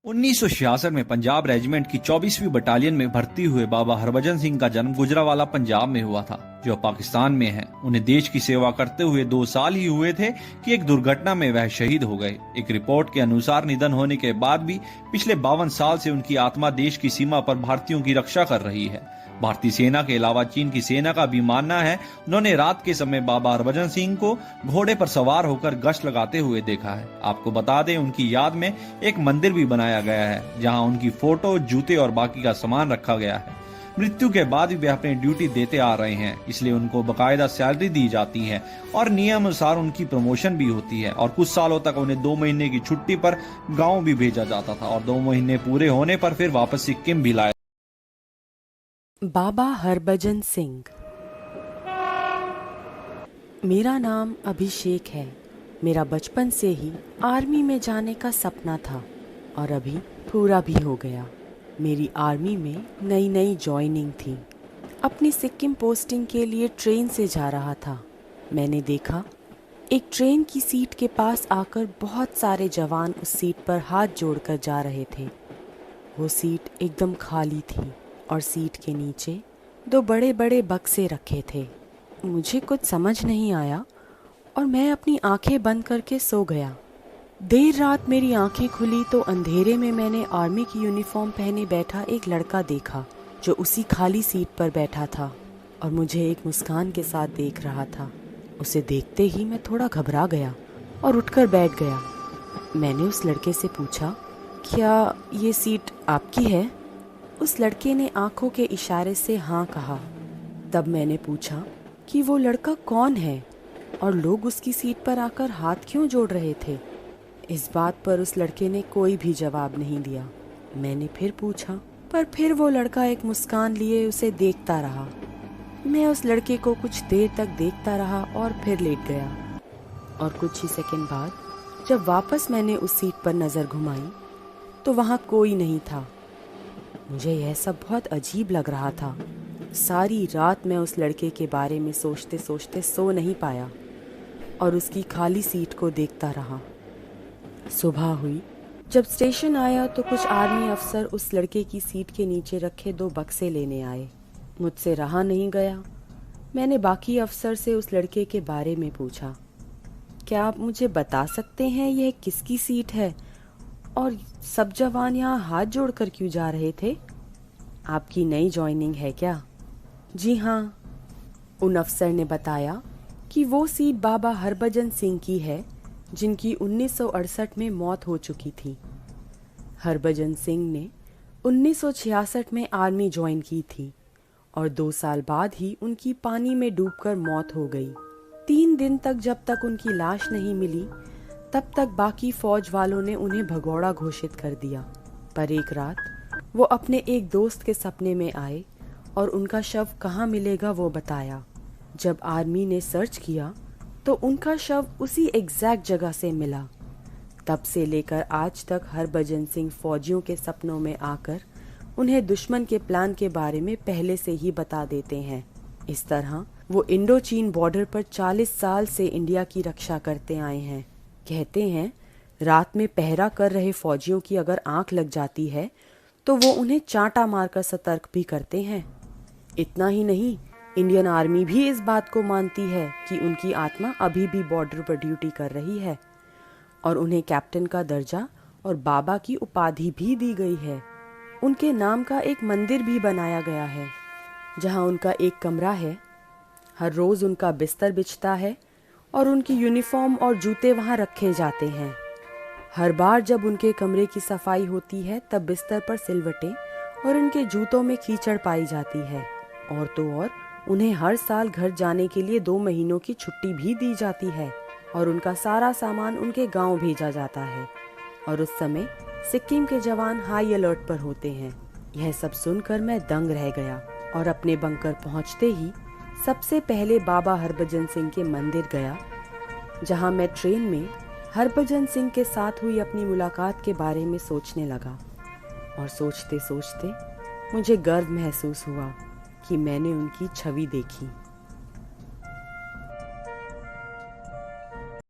1966 में पंजाब रेजिमेंट की 24वीं बटालियन में भर्ती हुए बाबा हरभजन सिंह का जन्म गुजरावाला पंजाब में हुआ था, जो पाकिस्तान में है। उन्हें देश की सेवा करते हुए 2 साल ही हुए थे कि एक दुर्घटना में वह शहीद हो गए। एक रिपोर्ट के अनुसार निधन होने के बाद भी पिछले 52 साल से उनकी आत्मा देश की सीमा पर भारतीयों की रक्षा कर रही है। भारतीय सेना के अलावा चीन की सेना का भी मानना है उन्होंने रात के समय बाबा हरभजन सिंह को घोड़े पर सवार होकर गश्त लगाते हुए देखा है। आपको बता दें, उनकी याद में एक मंदिर भी बनाया गया है, जहां उनकी फोटो, जूते और बाकी का सामान रखा गया है। मृत्यु के बाद भी वे अपनी ड्यूटी देते आ रहे हैं, इसलिए उनको बकायदा सैलरी दी जाती है और नियम अनुसार उनकी प्रमोशन भी होती है। और कुछ सालों तक उन्हें 2 महीने की छुट्टी पर गाँव भी भेजा जाता था और 2 महीने पूरे होने पर फिर वापस सिक्किम भी लाया। बाबा हरभजन सिंह। मेरा नाम अभिषेक है। मेरा बचपन से ही आर्मी में जाने का सपना था और अभी पूरा भी हो गया। मेरी आर्मी में नई नई जॉइनिंग थी। अपनी सिक्किम पोस्टिंग के लिए ट्रेन से जा रहा था। मैंने देखा एक ट्रेन की सीट के पास आकर बहुत सारे जवान उस सीट पर हाथ जोड़कर जा रहे थे। वो सीट एकदम खाली थी और सीट के नीचे 2 बड़े बड़े बक्से रखे थे। मुझे कुछ समझ नहीं आया और मैं अपनी आंखें बंद करके सो गया। देर रात मेरी आंखें खुली तो अंधेरे में मैंने आर्मी की यूनिफॉर्म पहने बैठा एक लड़का देखा, जो उसी खाली सीट पर बैठा था और मुझे एक मुस्कान के साथ देख रहा था। उसे देखते ही मैं थोड़ा घबरा गया और उठकर बैठ गया। मैंने उस लड़के से पूछा, क्या ये सीट आपकी है? उस लड़के ने आंखों के इशारे से हाँ कहा। तब मैंने पूछा कि वो लड़का कौन है और लोग उसकी सीट पर आकर हाथ क्यों जोड़ रहे थे। इस बात पर उस लड़के ने कोई भी जवाब नहीं दिया। मैंने फिर पूछा, पर फिर वो लड़का एक मुस्कान लिए उसे देखता रहा। मैं उस लड़के को कुछ देर तक देखता रहा और फिर लेट गया। और कुछ ही सेकंड बाद जब वापस मैंने उस सीट पर नज़र घुमाई तो वहाँ कोई नहीं था। मुझे यह सब बहुत अजीब लग रहा था। सारी रात मैं उस लड़के के बारे में सोचते सोचते सो नहीं पाया और उसकी खाली सीट को देखता रहा। सुबह हुई। जब स्टेशन आया तो कुछ आर्मी अफसर उस लड़के की सीट के नीचे रखे 2 बक्से लेने आए। मुझसे रहा नहीं गया। मैंने बाकी अफसर से उस लड़के के बारे में पूछा, क्या आप मुझे बता सकते हैं यह किसकी सीट है और सब जवान यहाँ हाथ जोड़कर क्यों जा रहे थे? आपकी नई जॉइनिंग है क्या? जी हाँ, उन अफसर ने बताया कि वो सीट बाबा हरभजन सिंह की है, जिनकी 1968 में मौत हो चुकी थी। हरभजन सिंह ने 1966 में आर्मी ज्वाइन की थी और 2 साल बाद ही उनकी पानी में डूबकर मौत हो गई। 3 दिन तक जब तक उनकी लाश नहीं मिली, तब तक बाकी फौज वालों ने उन्हें भगोड़ा घोषित कर दिया। पर एक रात वो अपने एक दोस्त के सपने में आए और उनका शव कहाँ मिलेगा वो बताया। जब आर्मी ने सर्च किया तो उनका शव उसी एग्जैक्ट जगह से मिला। तब से लेकर आज तक हरभजन सिंह फौजियों के सपनों में आकर उन्हें दुश्मन के प्लान के बारे में पहले से ही बता देते हैं। इस तरह वो इंडो चीन बॉर्डर पर 40 साल से इंडिया की रक्षा करते आए हैं। कहते हैं रात में पहरा कर रहे फौजियों की अगर आंख लग जाती है तो वो उन्हें चांटा मारकर सतर्क भी करते हैं। इतना ही नहीं, इंडियन आर्मी भी इस बात को मानती है कि उनकी आत्मा अभी भी बॉर्डर पर ड्यूटी कर रही है और उन्हें कैप्टन का दर्जा और बाबा की उपाधि भी दी गई है। उनके नाम का एक मंदिर भी बनाया गया है, जहां उनका एक कमरा है। हर रोज उनका बिस्तर बिछता है और उनकी यूनिफॉर्म और जूते वहां रखे जाते हैं। हर बार जब उनके कमरे की सफाई होती है तब बिस्तर पर सिलवटें और उनके जूतों में कीचड़ पाई जाती है। और तो और उन्हें हर साल घर जाने के लिए 2 महीनों की छुट्टी भी दी जाती है और उनका सारा सामान उनके गांव भेजा जाता है। और उस समय सिक्किम के जवान हाई अलर्ट पर होते हैं। यह सब सुनकर मैं दंग रह गया और अपने बंकर पहुंचते ही सबसे पहले बाबा हरभजन सिंह के मंदिर गया, जहां मैं ट्रेन में हरभजन सिंह के साथ हुई अपनी मुलाकात के बारे में सोचने लगा। और सोचते सोचते मुझे गर्व महसूस हुआ कि मैंने उनकी छवि देखी।